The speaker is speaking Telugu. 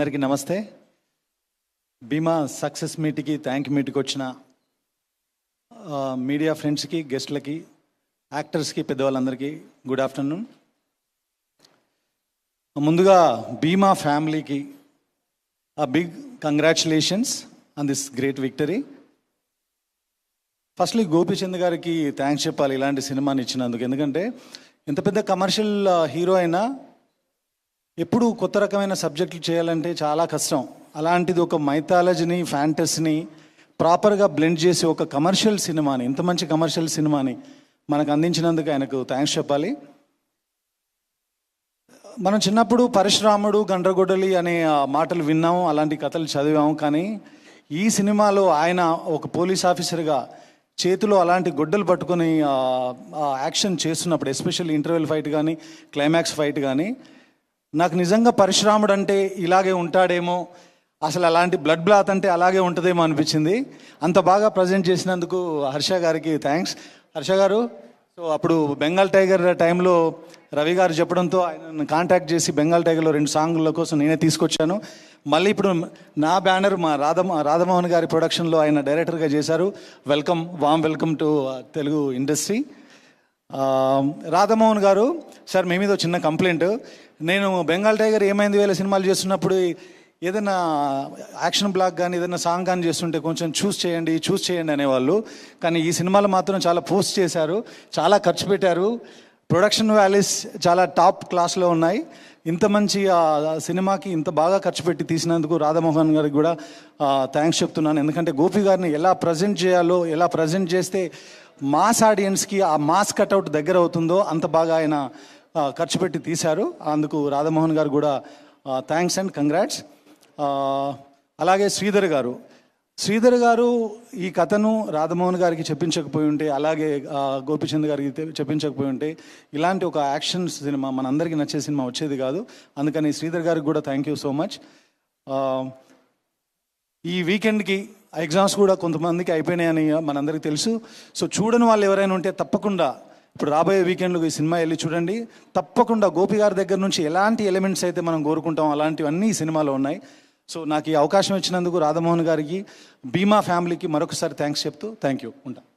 అందరికీ నమస్తే. భీమా సక్సెస్ మీట్కి మీట్కి వచ్చిన మీడియా ఫ్రెండ్స్కి, గెస్ట్లకి, యాక్టర్స్కి, పెద్దవాళ్ళందరికీ గుడ్ ఆఫ్టర్నూన్. ముందుగా భీమా ఫ్యామిలీకి big congratulations on this great victory. Firstly Gopichand గారికి థ్యాంక్స్ చెప్పాలి ఇలాంటి సినిమాని ఇచ్చినందుకు. ఎందుకంటే ఎంత పెద్ద కమర్షియల్ హీరో అయినా ఎప్పుడు కొత్త రకమైన సబ్జెక్టులు చేయాలంటే చాలా కష్టం. అలాంటిది ఒక మైథాలజీని, ఫ్యాంటసీని ప్రాపర్గా బ్లెండ్ చేసి ఒక కమర్షియల్ సినిమాని, ఇంత మంచి కమర్షియల్ సినిమాని మనకు అందించినందుకు ఆయనకు థ్యాంక్స్ చెప్పాలి. మనం చిన్నప్పుడు పరశురాముడు, గండ్రగొడ్డలి అనే మాటలు విన్నాము, అలాంటి కథలు చదివాము. కానీ ఈ సినిమాలో ఆయన ఒక పోలీస్ ఆఫీసర్గా చేతిలో అలాంటి గొడ్డలు పట్టుకొని యాక్షన్ చేస్తున్నప్పుడు, ఎస్పెషల్లీ ఇంటర్వెల్ ఫైట్ కానీ, క్లైమాక్స్ ఫైట్ కానీ, నాకు నిజంగా పరశురాముడు అంటే ఇలాగే ఉంటాడేమో, అసలు అలాంటి బ్లడ్ బ్లాత్ అంటే అలాగే ఉంటుందేమో అనిపించింది. అంత బాగా ప్రజెంట్ చేసినందుకు హర్ష గారికి థ్యాంక్స్. హర్ష గారు, సో అప్పుడు బెంగాల్ టైగర్ టైంలో రవి గారు చెప్పడంతో ఆయన కాంటాక్ట్ చేసి బెంగాల్ టైగర్లో 2 సాంగుల కోసం నేనే తీసుకొచ్చాను. మళ్ళీ ఇప్పుడు నా బ్యానర్ మా రాధమోహన్ గారి ప్రొడక్షన్లో ఆయన డైరెక్టర్గా చేశారు. Warm welcome to Telugu industry. Radhamohan గారు, సార్ మీ మీద చిన్న కంప్లైంట్. నేను బెంగాల్ టైగర్ ఏమైంది వేళ సినిమాలు చేస్తున్నప్పుడు ఏదైనా యాక్షన్ బ్లాక్ కానీ ఏదైనా సాంగ్ కానీ చేస్తుంటే కొంచెం చూస్ చేయండి అనేవాళ్ళు. కానీ ఈ సినిమాలో మాత్రం చాలా పోస్ట్ చేశారు, చాలా ఖర్చు పెట్టారు, ప్రొడక్షన్ వాల్యూస్ చాలా టాప్ క్లాస్లో ఉన్నాయి. ఇంత మంచి సినిమాకి ఇంత బాగా ఖర్చు పెట్టి తీసినందుకు రాధమోహన్ గారికి కూడా థ్యాంక్స్ చెప్తున్నాను. ఎందుకంటే గోపి గారిని ఎలా ప్రజెంట్ చేయాలో, ఎలా ప్రజెంట్ చేస్తే మాస్ ఆడియన్స్కి ఆ మాస్ కట్అవుట్ దగ్గర అవుతుందో అంత బాగా ఆయన ఖర్చు పెట్టి తీశారు. అందుకు రాధమోహన్ గారు కూడా థ్యాంక్స్ అండ్ కంగ్రాట్స్. అలాగే శ్రీధర్ గారు ఈ కథను రాధమోహన్ గారికి చెప్పించకపోయి ఉంటే, అలాగే గోపీచంద్ గారికి చెప్పించకపోయి ఉంటే ఇలాంటి ఒక యాక్షన్ సినిమా మనందరికీ నచ్చే సినిమా వచ్చేది కాదు. అందుకని శ్రీధర్ గారికి కూడా థ్యాంక్ యూ సో మచ్. ఈ వీకెండ్కి ఎగ్జామ్స్ కూడా కొంతమందికి అయిపోయినాయని మనందరికీ తెలుసు. సో చూడని వాళ్ళు ఎవరైనా ఉంటే తప్పకుండా ఇప్పుడు రాబోయే వీకెండ్లో ఈ సినిమా వెళ్ళి చూడండి. తప్పకుండా గోపి గారి దగ్గర నుంచి ఎలాంటి ఎలిమెంట్స్ అయితే మనం కోరుకుంటాం అలాంటివన్నీ ఈ సినిమాలో ఉన్నాయి. సో నాకు ఈ అవకాశం ఇచ్చినందుకు రాధమోహన్ గారికి, భీమా ఫ్యామిలీకి మరొకసారి థ్యాంక్స్ చెప్తూ థ్యాంక్ యూ ఉంటా.